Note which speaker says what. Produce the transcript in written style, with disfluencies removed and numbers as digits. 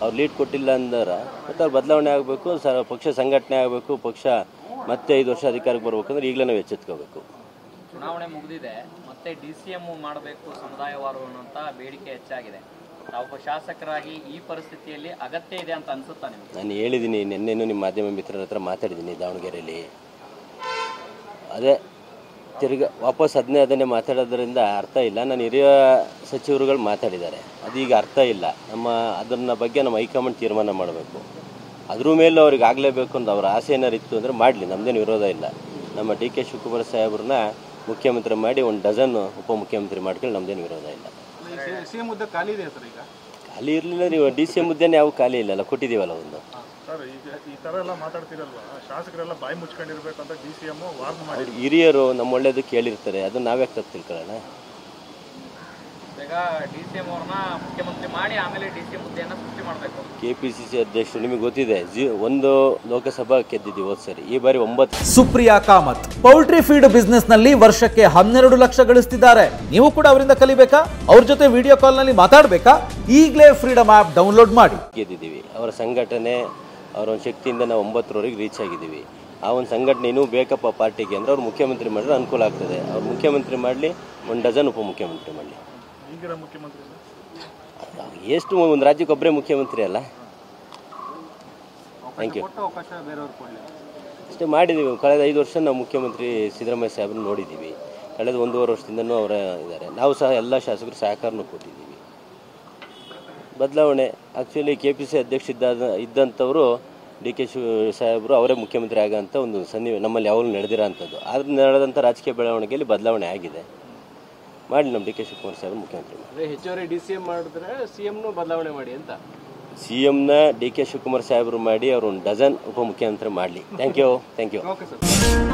Speaker 1: ಅವ್ರು ಲೀಡ್ ಕೊಟ್ಟಿಲ್ಲ ಅಂದ್ರೆ ಮತ್ತು ಅವ್ರು ಬದಲಾವಣೆ ಆಗಬೇಕು, ಪಕ್ಷ ಸಂಘಟನೆ ಆಗಬೇಕು, ಪಕ್ಷ ಮತ್ತೆ 5 ವರ್ಷ ಅಧಿಕಾರಕ್ಕೆ ಬರ್ಬೇಕಂದ್ರೆ ಈಗಲೇ ನಾವು ಎಚ್ಚೆತ್ಕೋಬೇಕು.
Speaker 2: ಚುನಾವಣೆ ಮುಗಿದಿದೆ, ಮತ್ತೆ DCM ಮಾಡಬೇಕು ಸಮುದಾಯವಾರು ಅನ್ನೋಂಥ ಬೇಡಿಕೆ ಹೆಚ್ಚಾಗಿದೆ. ತಾವು ಶಾಸಕರಾಗಿ ಈ ಪರಿಸ್ಥಿತಿಯಲ್ಲಿ ಅಗತ್ಯ ಇದೆ ಅಂತ ಅನ್ಸುತ್ತಾ ನಿಮಗೆ?
Speaker 1: ನಾನು ಹೇಳಿದ್ದೀನಿ, ನಿನ್ನೆನೂ ನಿಮ್ಮ ಮಾಧ್ಯಮ ಮಿತ್ರರ ಹತ್ರ ಮಾತಾಡಿದ್ದೀನಿ ದಾವಣಗೆರೆಯಲ್ಲಿ. ಅದೇ ತಿರ್ಗಿ ವಾಪಸ್ ಅದನ್ನೇ ಮಾತಾಡೋದ್ರಿಂದ ಅರ್ಥ ಇಲ್ಲ. ನಾನು ಹಿರಿಯ ಸಚಿವರುಗಳು ಮಾತಾಡಿದ್ದಾರೆ, ಅದೀಗ ಅರ್ಥ ಇಲ್ಲ. ಅದನ್ನ ಬಗ್ಗೆ ನಮ್ಮ ಹೈಕಮಾಂಡ್ ತೀರ್ಮಾನ ಮಾಡಬೇಕು. ಅದ್ರ ಮೇಲೂ ಅವ್ರಿಗೆ ಆಗಲೇಬೇಕು ಅಂತ ಅವ್ರ ಆಸೆ ಏನಾರು ಇತ್ತು ಅಂದರೆ ಮಾಡಲಿ, ನಮ್ಮದೇನು ವಿರೋಧ ಇಲ್ಲ. ನಮ್ಮ DK ಶಿವಕುಮಾರ್ ಸಾಹೇಬ್ರನ್ನ ಮುಖ್ಯಮಂತ್ರಿ ಮಾಡಿ 1 ಡಜನ್ ಉಪಮುಖ್ಯಮಂತ್ರಿ ಮಾಡ್ಕೊಂಡು ನಮ್ಮದೇನು ವಿರೋಧ ಇಲ್ಲ.
Speaker 3: CM ಹುದ್ದೆ ಖಾಲಿ ಇದೆ ಸರ್ ಈಗ?
Speaker 1: ಖಾಲಿ ಇರಲಿಲ್ಲ, ನೀವು DCM ಹುದ್ದೆನೇ ಯಾವ ಖಾಲಿ ಇಲ್ಲಲ್ಲ, ಕೊಟ್ಟಿದ್ದೀವಲ್ಲ ಒಂದು.
Speaker 3: ಸರ್ ಈಗ ಈ ಥರ ಎಲ್ಲ ಮಾತಾಡ್ತಿರಲ್ವಾ, ಶಾಸಕರೆಲ್ಲ ಬಾಯಿ ಮುಚ್ಕೊಂಡಿರ್ಬೇಕು ಅಂತ DCM ವಾರ್ನ್ ಮಾಡಿ.
Speaker 1: ಹಿರಿಯರು ನಮ್ಮ ಒಳ್ಳೇದು ಕೇಳಿರ್ತಾರೆ, ಅದು ನಾವೇ ತಪ್ಪು ತಿಳ್ಕೊಳ್ಳೋಣ.
Speaker 2: ಈಗ DCM ಅವ್ರನ್ನ ಮುಖ್ಯಮಂತ್ರಿ ಮಾಡಿ ಆಮೇಲೆ DCM ಹುದ್ದೆಯನ್ನು ಸೃಷ್ಟಿ ಮಾಡಬೇಕು.
Speaker 1: KPCC ಅಧ್ಯಕ್ಷರು ನಿಮಗೆ ಗೊತ್ತಿದೆ, 1 ಲೋಕಸಭಾ ಗೆದ್ದಿದ್ದೀವಿ ಹೋದ ಸರಿ, ಈ ಬಾರಿ 9.
Speaker 4: Supriya Kamath poultry feed business ನಲ್ಲಿ ವರ್ಷಕ್ಕೆ 12 ಲಕ್ಷ ಗಳಿಸ್ತಿದ್ದಾರೆ. ನೀವು ಕೂಡ ಅವರಿಂದ ಕಲಿಬೇಕಾ? ಅವ್ರ ಜೊತೆ ವಿಡಿಯೋ ಕಾಲ್ ನಲ್ಲಿ ಮಾತಾಡಬೇಕಾ? ಈಗಲೇ ಫ್ರೀಡಮ್ ಆಪ್ ಡೌನ್ಲೋಡ್ ಮಾಡಿ.
Speaker 1: ಗೆದ್ದಿದ್ದೀವಿ, ಅವರ ಸಂಘಟನೆ, ಅವರ ಒಂದು ಶಕ್ತಿಯಿಂದ ನಾವು 9ರವರೆಗೆ ರೀಚ್ ಆಗಿದ್ದೀವಿ. ಆ ಒಂದು ಸಂಘಟನೆ ಇನ್ನೂ ಬೇಕಪ್ಪ ಪಾರ್ಟಿಗೆ ಅಂದರೆ ಅವ್ರು ಮುಖ್ಯಮಂತ್ರಿ ಮಾಡಿದ್ರೆ ಅನುಕೂಲ ಆಗ್ತದೆ. ಅವ್ರು ಮುಖ್ಯಮಂತ್ರಿ ಮಾಡಲಿ, 1 ಡಜನ್ ಉಪಮುಖ್ಯಮಂತ್ರಿ ಮಾಡಲಿ.
Speaker 3: ಮುಖ್ಯಮಂತ್ರಿ
Speaker 1: ಎಷ್ಟು ಒಂದು ರಾಜ್ಯಕ್ಕೆ ಒಬ್ಬರೇ ಮುಖ್ಯಮಂತ್ರಿ ಅಲ್ಲ. Thank you. ಅಷ್ಟೇ ಮಾಡಿದ್ದೀವಿ. ಕಳೆದ 5 ವರ್ಷ ನಾವು ಮುಖ್ಯಮಂತ್ರಿ ಸಿದ್ದರಾಮಯ್ಯ ಸಾಹೇಬ್ರನ್ನ ನೋಡಿದ್ದೀವಿ. ಕಳೆದ 1.5 ವರ್ಷದಿಂದನೂ ಅವರ ಇದ್ದಾರೆ. ನಾವು ಸಹ ಎಲ್ಲ ಶಾಸಕರು ಸಹಕಾರನೂ ಕೊಟ್ಟಿದ್ದೀವಿ. ಬದಲಾವಣೆ ಆ್ಯಕ್ಚುಲಿ KPCC ಅಧ್ಯಕ್ಷ ಇದ್ದಂಥವರು DK ಸಾಹೇಬರು ಅವರೇ ಮುಖ್ಯಮಂತ್ರಿ ಆಗೋಂಥ ಒಂದು ನಮ್ಮಲ್ಲಿ ಯಾವಾಗಲೂ ನಡೆದಿರೋ ಅಂಥದ್ದು. ಆದ್ರೆ ನಡೆದಂಥ ರಾಜಕೀಯ ಬೆಳವಣಿಗೆಯಲ್ಲಿ ಬದಲಾವಣೆ ಆಗಿದೆ. ಮಾಡಿ ನಮ್ಮ DK ಶಿವಕುಮಾರ್ ಸಾಹೇಬರು ಮುಖ್ಯಮಂತ್ರಿ ಮಾಡಿ.
Speaker 5: ಹೆಚ್ಚುವರಿ DCM ಮಾಡಿದ್ರೆ CMನೂ ಬದಲಾವಣೆ ಮಾಡಿ ಅಂತ.
Speaker 1: CMನ DK ಶಿವಕುಮಾರ್ ಸಾಹೇಬರು ಮಾಡಿ, ಅವರು 1 ಡಜನ್ ಉಪಮುಖ್ಯಮಂತ್ರಿ ಮಾಡಲಿ. Thank you.
Speaker 3: Okay sir.